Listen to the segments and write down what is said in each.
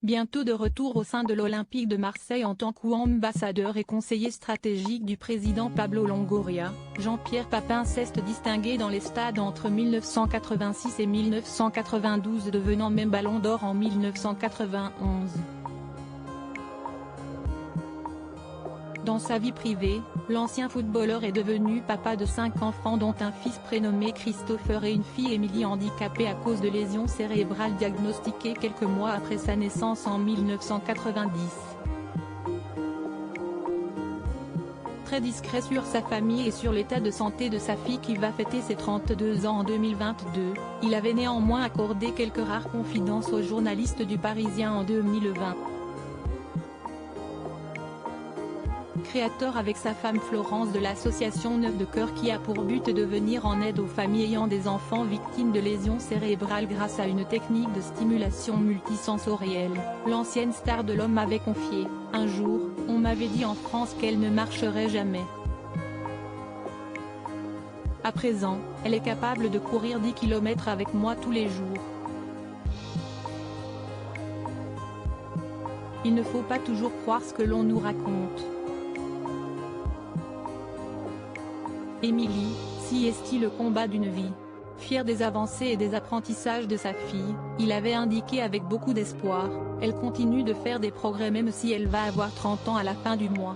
Bientôt de retour au sein de l'Olympique de Marseille en tant qu'ambassadeur et conseiller stratégique du président Pablo Longoria, Jean-Pierre Papin s'est distingué dans les stades entre 1986 et 1992, devenant même Ballon d'Or en 1991. Dans sa vie privée, l'ancien footballeur est devenu papa de 5 enfants dont un fils prénommé Christopher et une fille Émilie handicapée à cause de lésions cérébrales diagnostiquées quelques mois après sa naissance en 1990. Très discret sur sa famille et sur l'état de santé de sa fille qui va fêter ses 32 ans en 2022, il avait néanmoins accordé quelques rares confidences aux journalistes du Parisien en 2020. Créateur avec sa femme Florence de l'association Neuf de Cœur qui a pour but de venir en aide aux familles ayant des enfants victimes de lésions cérébrales grâce à une technique de stimulation multisensorielle, l'ancienne star de l'Homme m'avait confié « Un jour, on m'avait dit en France qu'elle ne marcherait jamais. À présent, elle est capable de courir 10 km avec moi tous les jours. » Il ne faut pas toujours croire ce que l'on nous raconte. Émilie, si est-il le combat d'une vie. Fier des avancées et des apprentissages de sa fille, il avait indiqué avec beaucoup d'espoir, elle continue de faire des progrès même si elle va avoir 30 ans à la fin du mois.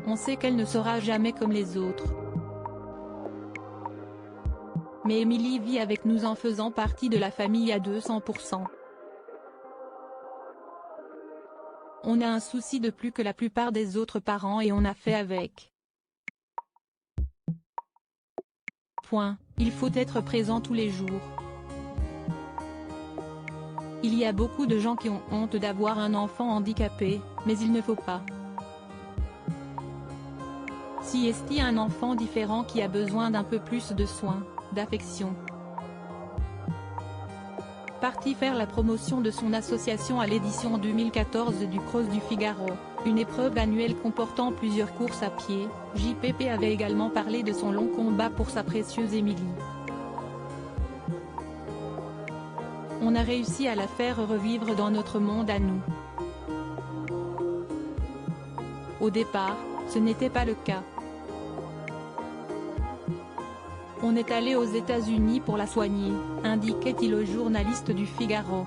On sait qu'elle ne sera jamais comme les autres. Mais Émilie vit avec nous en faisant partie de la famille à 200%. On a un souci de plus que la plupart des autres parents et on a fait avec. Il faut être présent tous les jours. Il y a beaucoup de gens qui ont honte d'avoir un enfant handicapé, mais il ne faut pas. Si est-il un enfant différent qui a besoin d'un peu plus de soins, d'affection. Parti faire la promotion de son association à l'édition 2014 du Cross du Figaro, une épreuve annuelle comportant plusieurs courses à pied, JPP avait également parlé de son long combat pour sa précieuse Émilie. On a réussi à la faire revivre dans notre monde à nous. Au départ, ce n'était pas le cas. On est allé aux États-Unis pour la soigner, indiquait-il au journaliste du Figaro.